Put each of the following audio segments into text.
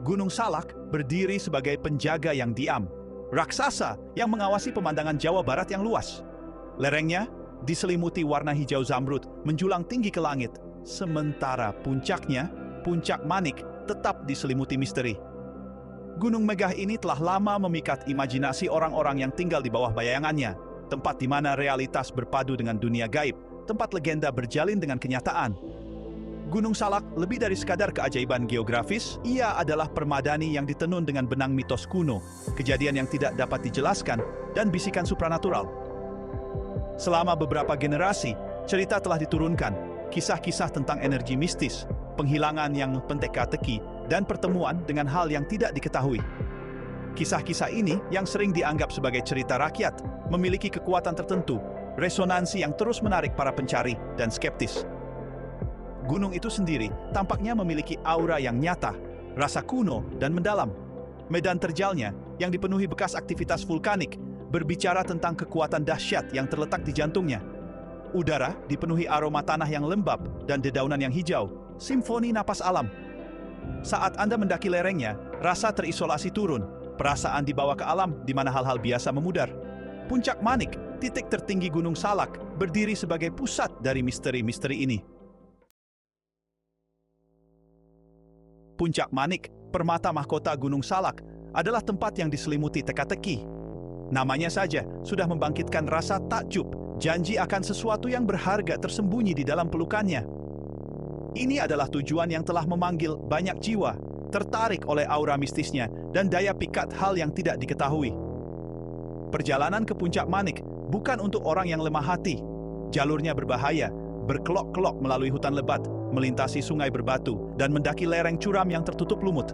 Gunung Salak berdiri sebagai penjaga yang diam, raksasa yang mengawasi pemandangan Jawa Barat yang luas. Lerengnya diselimuti warna hijau zamrud menjulang tinggi ke langit, sementara puncaknya, Puncak Manik, tetap diselimuti misteri. Gunung megah ini telah lama memikat imajinasi orang-orang yang tinggal di bawah bayangannya, tempat di mana realitas berpadu dengan dunia gaib, tempat legenda berjalin dengan kenyataan. Gunung Salak lebih dari sekadar keajaiban geografis, ia adalah permadani yang ditenun dengan benang mitos kuno, kejadian yang tidak dapat dijelaskan, dan bisikan supranatural. Selama beberapa generasi, cerita telah diturunkan, kisah-kisah tentang energi mistis, penghilangan yang penteka-teki, dan pertemuan dengan hal yang tidak diketahui. Kisah-kisah ini yang sering dianggap sebagai cerita rakyat, memiliki kekuatan tertentu, resonansi yang terus menarik para pencari dan skeptis. Gunung itu sendiri tampaknya memiliki aura yang nyata, rasa kuno dan mendalam. Medan terjalnya yang dipenuhi bekas aktivitas vulkanik berbicara tentang kekuatan dahsyat yang terletak di jantungnya. Udara dipenuhi aroma tanah yang lembab dan dedaunan yang hijau, simfoni napas alam. Saat Anda mendaki lerengnya, rasa terisolasi turun, perasaan dibawa ke alam di mana hal-hal biasa memudar. Puncak Manik, titik tertinggi Gunung Salak, berdiri sebagai pusat dari misteri-misteri ini. Puncak Manik, permata mahkota Gunung Salak, adalah tempat yang diselimuti teka-teki. Namanya saja sudah membangkitkan rasa takjub, janji akan sesuatu yang berharga tersembunyi di dalam pelukannya. Ini adalah tujuan yang telah memanggil banyak jiwa, tertarik oleh aura mistisnya dan daya pikat hal yang tidak diketahui. Perjalanan ke Puncak Manik bukan untuk orang yang lemah hati. Jalurnya berbahaya, berkelok-kelok melalui hutan lebat, melintasi sungai berbatu, dan mendaki lereng curam yang tertutup lumut.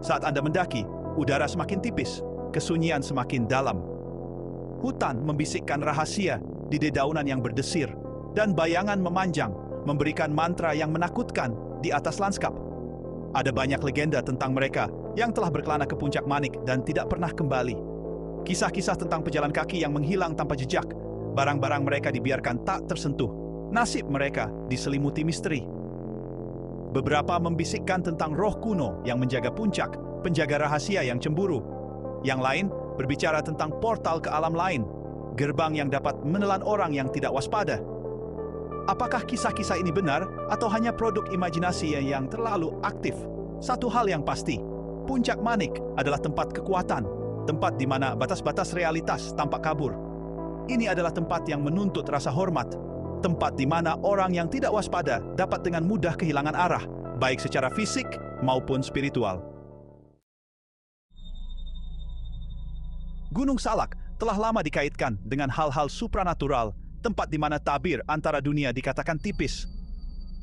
Saat Anda mendaki, udara semakin tipis, kesunyian semakin dalam. Hutan membisikkan rahasia di dedaunan yang berdesir, dan bayangan memanjang, memberikan mantra yang menakutkan di atas lanskap. Ada banyak legenda tentang mereka yang telah berkelana ke Puncak Manik dan tidak pernah kembali. Kisah-kisah tentang pejalan kaki yang menghilang tanpa jejak, barang-barang mereka dibiarkan tak tersentuh, nasib mereka diselimuti misteri. Beberapa membisikkan tentang roh kuno yang menjaga puncak, penjaga rahasia yang cemburu. Yang lain berbicara tentang portal ke alam lain, gerbang yang dapat menelan orang yang tidak waspada. Apakah kisah-kisah ini benar atau hanya produk imajinasi yang terlalu aktif? Satu hal yang pasti, Puncak Manik adalah tempat kekuatan, tempat di mana batas-batas realitas tampak kabur. Ini adalah tempat yang menuntut rasa hormat, tempat di mana orang yang tidak waspada dapat dengan mudah kehilangan arah, baik secara fisik maupun spiritual. Gunung Salak telah lama dikaitkan dengan hal-hal supranatural, tempat di mana tabir antara dunia dikatakan tipis.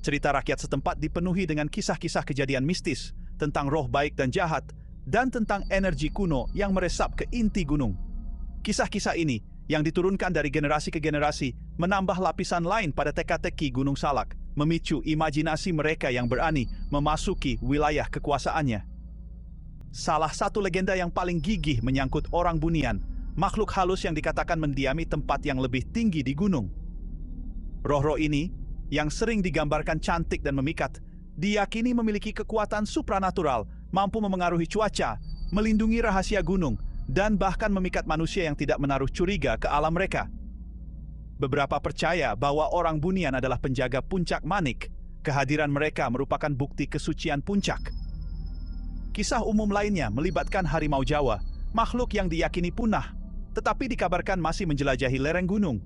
Cerita rakyat setempat dipenuhi dengan kisah-kisah kejadian mistis tentang roh baik dan jahat, dan tentang energi kuno yang meresap ke inti gunung. Kisah-kisah ini yang diturunkan dari generasi ke generasi menambah lapisan lain pada teka-teki Gunung Salak, memicu imajinasi mereka yang berani memasuki wilayah kekuasaannya. Salah satu legenda yang paling gigih menyangkut orang bunian, makhluk halus yang dikatakan mendiami tempat yang lebih tinggi di gunung. Roh-roh ini, yang sering digambarkan cantik dan memikat, diyakini memiliki kekuatan supranatural, mampu memengaruhi cuaca, melindungi rahasia gunung, dan bahkan memikat manusia yang tidak menaruh curiga ke alam mereka. Beberapa percaya bahwa orang bunian adalah penjaga Puncak Manik. Kehadiran mereka merupakan bukti kesucian puncak. Kisah umum lainnya melibatkan harimau Jawa, makhluk yang diyakini punah, tetapi dikabarkan masih menjelajahi lereng gunung.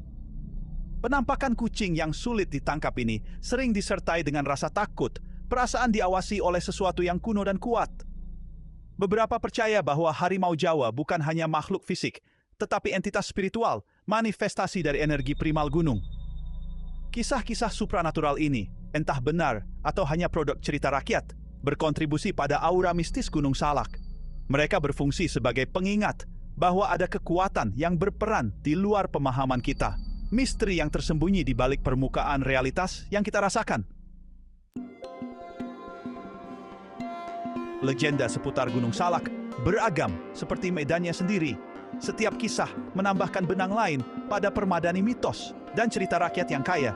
Penampakan kucing yang sulit ditangkap ini sering disertai dengan rasa takut, perasaan diawasi oleh sesuatu yang kuno dan kuat. Beberapa percaya bahwa harimau Jawa bukan hanya makhluk fisik, tetapi entitas spiritual, manifestasi dari energi primal gunung. Kisah-kisah supranatural ini, entah benar atau hanya produk cerita rakyat, berkontribusi pada aura mistis Gunung Salak. Mereka berfungsi sebagai pengingat bahwa ada kekuatan yang berperan di luar pemahaman kita, misteri yang tersembunyi di balik permukaan realitas yang kita rasakan. Legenda seputar Gunung Salak beragam seperti medannya sendiri. Setiap kisah menambahkan benang lain pada permadani mitos dan cerita rakyat yang kaya.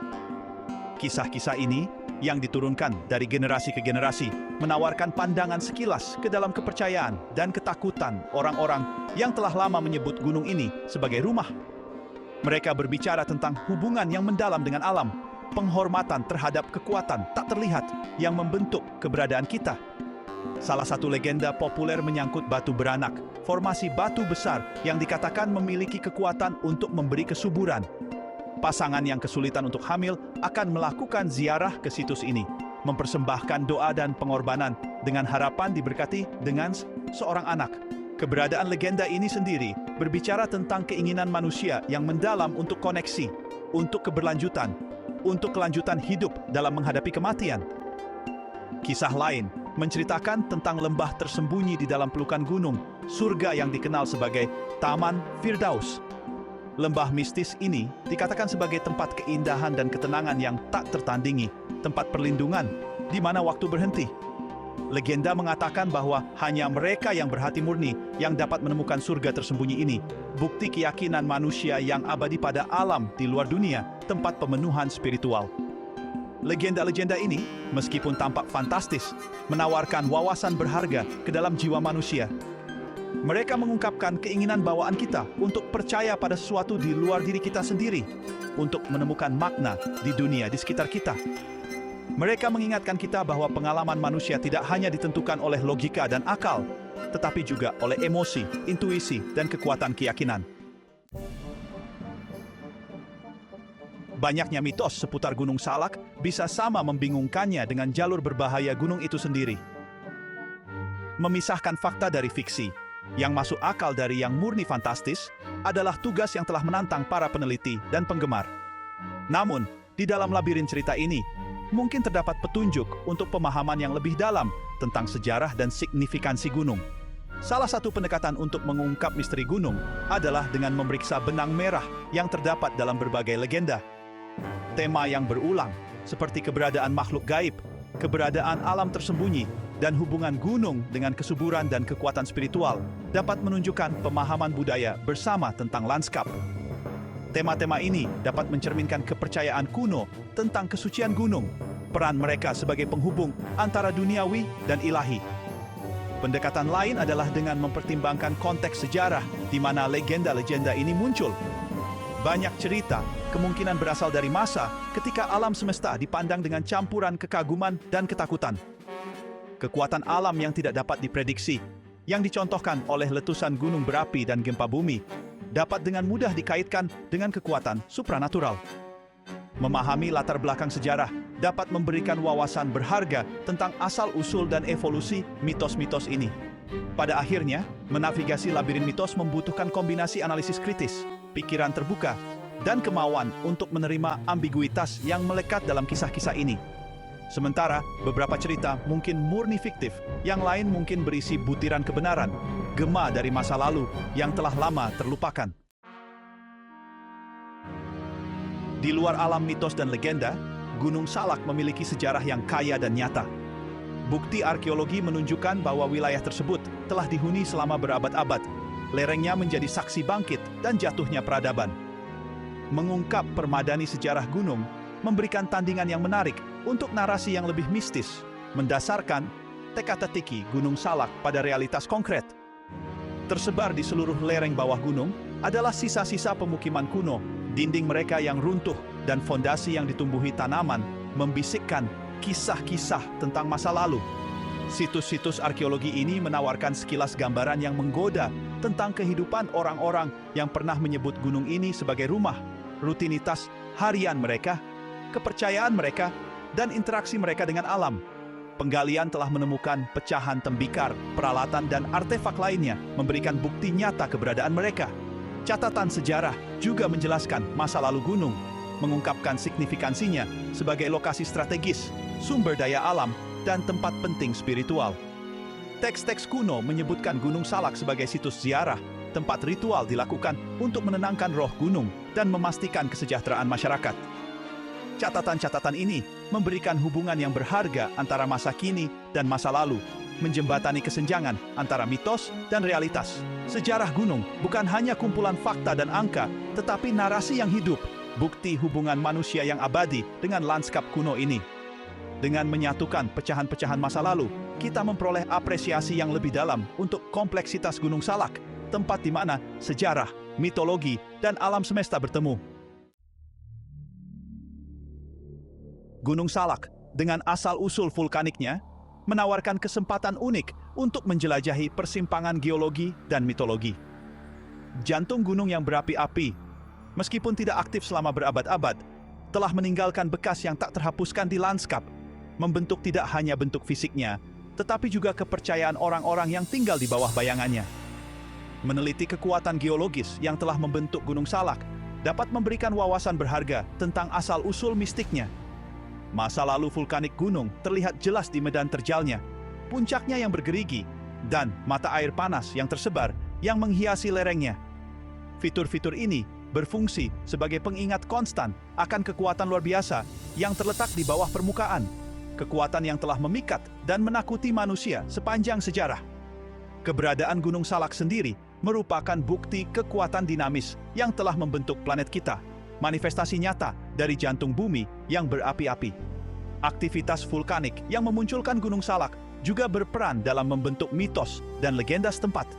Kisah-kisah ini yang diturunkan dari generasi ke generasi, menawarkan pandangan sekilas ke dalam kepercayaan dan ketakutan orang-orang yang telah lama menyebut gunung ini sebagai rumah. Mereka berbicara tentang hubungan yang mendalam dengan alam, penghormatan terhadap kekuatan tak terlihat yang membentuk keberadaan kita. Salah satu legenda populer menyangkut batu beranak, formasi batu besar yang dikatakan memiliki kekuatan untuk memberi kesuburan. Pasangan yang kesulitan untuk hamil akan melakukan ziarah ke situs ini, mempersembahkan doa dan pengorbanan dengan harapan diberkati dengan seorang anak. Keberadaan legenda ini sendiri berbicara tentang keinginan manusia yang mendalam untuk koneksi, untuk keberlanjutan, untuk kelanjutan hidup dalam menghadapi kematian. Kisah lain menceritakan tentang lembah tersembunyi di dalam pelukan gunung, surga yang dikenal sebagai Taman Firdaus. Lembah mistis ini dikatakan sebagai tempat keindahan dan ketenangan yang tak tertandingi, tempat perlindungan di mana waktu berhenti. Legenda mengatakan bahwa hanya mereka yang berhati murni yang dapat menemukan surga tersembunyi ini, bukti keyakinan manusia yang abadi pada alam di luar dunia, tempat pemenuhan spiritual. Legenda-legenda ini, meskipun tampak fantastis, menawarkan wawasan berharga ke dalam jiwa manusia. Mereka mengungkapkan keinginan bawaan kita untuk percaya pada sesuatu di luar diri kita sendiri, untuk menemukan makna di dunia di sekitar kita. Mereka mengingatkan kita bahwa pengalaman manusia tidak hanya ditentukan oleh logika dan akal, tetapi juga oleh emosi, intuisi, dan kekuatan keyakinan. Banyaknya mitos seputar Gunung Salak bisa sama membingungkannya dengan jalur berbahaya gunung itu sendiri. Memisahkan fakta dari fiksi, yang masuk akal dari yang murni fantastis, adalah tugas yang telah menantang para peneliti dan penggemar. Namun, di dalam labirin cerita ini, mungkin terdapat petunjuk untuk pemahaman yang lebih dalam tentang sejarah dan signifikansi gunung. Salah satu pendekatan untuk mengungkap misteri gunung adalah dengan memeriksa benang merah yang terdapat dalam berbagai legenda. Tema yang berulang, seperti keberadaan makhluk gaib, keberadaan alam tersembunyi, dan hubungan gunung dengan kesuburan dan kekuatan spiritual, dapat menunjukkan pemahaman budaya bersama tentang lanskap. Tema-tema ini dapat mencerminkan kepercayaan kuno tentang kesucian gunung, peran mereka sebagai penghubung antara duniawi dan ilahi. Pendekatan lain adalah dengan mempertimbangkan konteks sejarah di mana legenda-legenda ini muncul. Banyak cerita kemungkinan berasal dari masa ketika alam semesta dipandang dengan campuran kekaguman dan ketakutan. Kekuatan alam yang tidak dapat diprediksi, yang dicontohkan oleh letusan gunung berapi dan gempa bumi, dapat dengan mudah dikaitkan dengan kekuatan supranatural. Memahami latar belakang sejarah dapat memberikan wawasan berharga tentang asal-usul dan evolusi mitos-mitos ini. Pada akhirnya, menavigasi labirin mitos membutuhkan kombinasi analisis kritis, pikiran terbuka, dan kemauan untuk menerima ambiguitas yang melekat dalam kisah-kisah ini. Sementara, beberapa cerita mungkin murni fiktif, yang lain mungkin berisi butiran kebenaran, gema dari masa lalu yang telah lama terlupakan. Di luar alam mitos dan legenda, Gunung Salak memiliki sejarah yang kaya dan nyata. Bukti arkeologi menunjukkan bahwa wilayah tersebut telah dihuni selama berabad-abad. Lerengnya menjadi saksi bangkit dan jatuhnya peradaban. Mengungkap permadani sejarah gunung memberikan tandingan yang menarik untuk narasi yang lebih mistis, mendasarkan teka-teki Gunung Salak pada realitas konkret. Tersebar di seluruh lereng bawah gunung adalah sisa-sisa pemukiman kuno, dinding mereka yang runtuh dan fondasi yang ditumbuhi tanaman membisikkan kisah-kisah tentang masa lalu. Situs-situs arkeologi ini menawarkan sekilas gambaran yang menggoda tentang kehidupan orang-orang yang pernah menyebut gunung ini sebagai rumah, rutinitas harian mereka, kepercayaan mereka, dan interaksi mereka dengan alam. Penggalian telah menemukan pecahan tembikar, peralatan, dan artefak lainnya, memberikan bukti nyata keberadaan mereka. Catatan sejarah juga menjelaskan masa lalu gunung, mengungkapkan signifikansinya sebagai lokasi strategis, sumber daya alam, dan tempat penting spiritual. Teks-teks kuno menyebutkan Gunung Salak sebagai situs ziarah, tempat ritual dilakukan untuk menenangkan roh gunung dan memastikan kesejahteraan masyarakat. Catatan-catatan ini memberikan hubungan yang berharga antara masa kini dan masa lalu, menjembatani kesenjangan antara mitos dan realitas. Sejarah gunung bukan hanya kumpulan fakta dan angka, tetapi narasi yang hidup, bukti hubungan manusia yang abadi dengan lanskap kuno ini. Dengan menyatukan pecahan-pecahan masa lalu, kita memperoleh apresiasi yang lebih dalam untuk kompleksitas Gunung Salak, tempat di mana sejarah, mitologi, dan alam semesta bertemu. Gunung Salak, dengan asal-usul vulkaniknya, menawarkan kesempatan unik untuk menjelajahi persimpangan geologi dan mitologi. Jantung gunung yang berapi-api, meskipun tidak aktif selama berabad-abad, telah meninggalkan bekas yang tak terhapuskan di lanskap, membentuk tidak hanya bentuk fisiknya, tetapi juga kepercayaan orang-orang yang tinggal di bawah bayangannya. Meneliti kekuatan geologis yang telah membentuk Gunung Salak dapat memberikan wawasan berharga tentang asal-usul mistiknya. Masa lalu vulkanik gunung terlihat jelas di medan terjalnya, puncaknya yang bergerigi, dan mata air panas yang tersebar yang menghiasi lerengnya. Fitur-fitur ini berfungsi sebagai pengingat konstan akan kekuatan luar biasa yang terletak di bawah permukaan, kekuatan yang telah memikat dan menakuti manusia sepanjang sejarah. Keberadaan Gunung Salak sendiri merupakan bukti kekuatan dinamis yang telah membentuk planet kita, manifestasi nyata dari jantung bumi yang berapi-api. Aktivitas vulkanik yang memunculkan Gunung Salak juga berperan dalam membentuk mitos dan legenda setempat.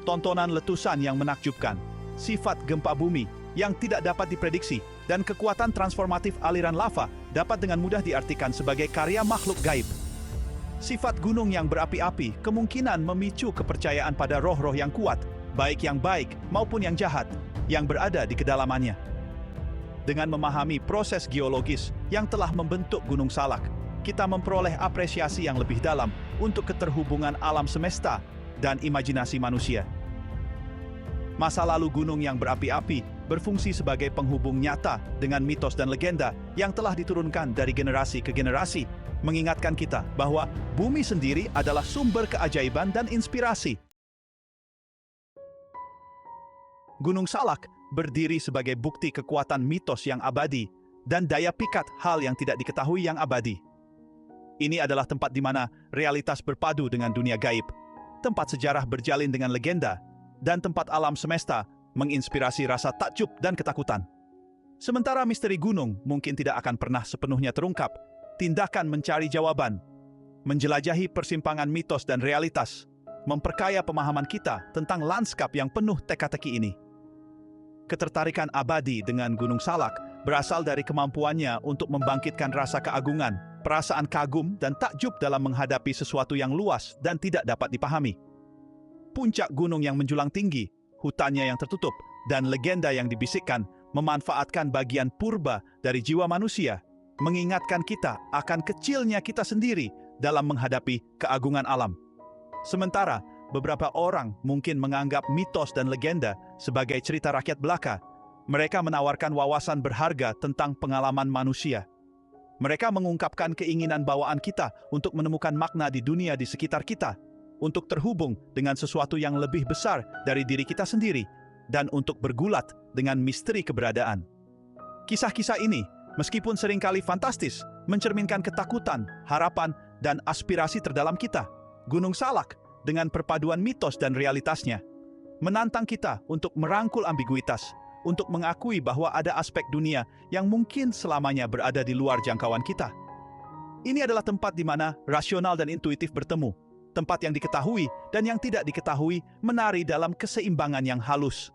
Tontonan letusan yang menakjubkan, sifat gempa bumi yang tidak dapat diprediksi, dan kekuatan transformatif aliran lava dapat dengan mudah diartikan sebagai karya makhluk gaib. Sifat gunung yang berapi-api kemungkinan memicu kepercayaan pada roh-roh yang kuat, baik yang baik maupun yang jahat, yang berada di kedalamannya. Dengan memahami proses geologis yang telah membentuk Gunung Salak, kita memperoleh apresiasi yang lebih dalam untuk keterhubungan alam semesta dan imajinasi manusia. Masa lalu gunung yang berapi-api berfungsi sebagai penghubung nyata dengan mitos dan legenda yang telah diturunkan dari generasi ke generasi, mengingatkan kita bahwa bumi sendiri adalah sumber keajaiban dan inspirasi. Gunung Salak berdiri sebagai bukti kekuatan mitos yang abadi dan daya pikat hal yang tidak diketahui yang abadi. Ini adalah tempat di mana realitas berpadu dengan dunia gaib, tempat sejarah berjalin dengan legenda, dan tempat alam semesta menginspirasi rasa takjub dan ketakutan. Sementara misteri gunung mungkin tidak akan pernah sepenuhnya terungkap, tindakan mencari jawaban, menjelajahi persimpangan mitos dan realitas, memperkaya pemahaman kita tentang lanskap yang penuh teka-teki ini. Ketertarikan abadi dengan Gunung Salak berasal dari kemampuannya untuk membangkitkan rasa keagungan, perasaan kagum dan takjub dalam menghadapi sesuatu yang luas dan tidak dapat dipahami. Puncak gunung yang menjulang tinggi, hutannya yang tertutup, dan legenda yang dibisikkan memanfaatkan bagian purba dari jiwa manusia, mengingatkan kita akan kecilnya kita sendiri dalam menghadapi keagungan alam. Sementara, beberapa orang mungkin menganggap mitos dan legenda sebagai cerita rakyat belaka. Mereka menawarkan wawasan berharga tentang pengalaman manusia. Mereka mengungkapkan keinginan bawaan kita untuk menemukan makna di dunia di sekitar kita, untuk terhubung dengan sesuatu yang lebih besar dari diri kita sendiri, dan untuk bergulat dengan misteri keberadaan. Kisah-kisah ini, meskipun seringkali fantastis, mencerminkan ketakutan, harapan, dan aspirasi terdalam kita. Gunung Salak, dengan perpaduan mitos dan realitasnya, menantang kita untuk merangkul ambiguitas, untuk mengakui bahwa ada aspek dunia yang mungkin selamanya berada di luar jangkauan kita. Ini adalah tempat di mana rasional dan intuitif bertemu, tempat yang diketahui dan yang tidak diketahui menari dalam keseimbangan yang halus.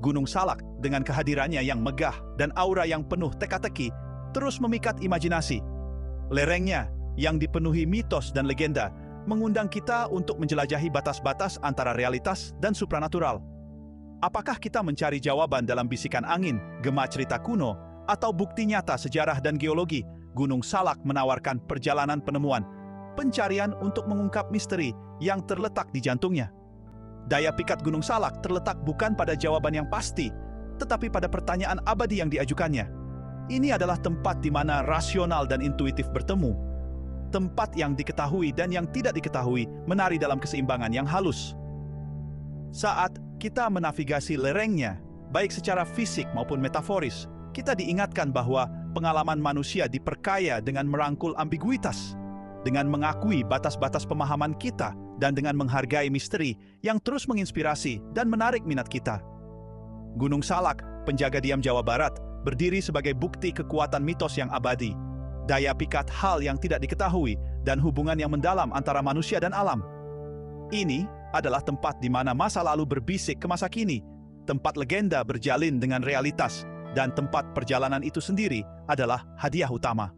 Gunung Salak dengan kehadirannya yang megah dan aura yang penuh teka-teki terus memikat imajinasi. Lerengnya yang dipenuhi mitos dan legenda mengundang kita untuk menjelajahi batas-batas antara realitas dan supranatural. Apakah kita mencari jawaban dalam bisikan angin, gema cerita kuno, atau bukti nyata sejarah dan geologi? Gunung Salak menawarkan perjalanan penemuan, pencarian untuk mengungkap misteri yang terletak di jantungnya. Daya pikat Gunung Salak terletak bukan pada jawaban yang pasti, tetapi pada pertanyaan abadi yang diajukannya. Ini adalah tempat di mana rasional dan intuitif bertemu, tempat yang diketahui dan yang tidak diketahui menari dalam keseimbangan yang halus. Saat kita menavigasi lerengnya, baik secara fisik maupun metaforis, kita diingatkan bahwa pengalaman manusia diperkaya dengan merangkul ambiguitas, dengan mengakui batas-batas pemahaman kita, dan dengan menghargai misteri yang terus menginspirasi dan menarik minat kita. Gunung Salak, penjaga diam Jawa Barat, berdiri sebagai bukti kekuatan mitos yang abadi, daya pikat hal yang tidak diketahui, dan hubungan yang mendalam antara manusia dan alam. Ini adalah tempat di mana masa lalu berbisik ke masa kini, tempat legenda berjalin dengan realitas, dan tempat perjalanan itu sendiri adalah hadiah utama.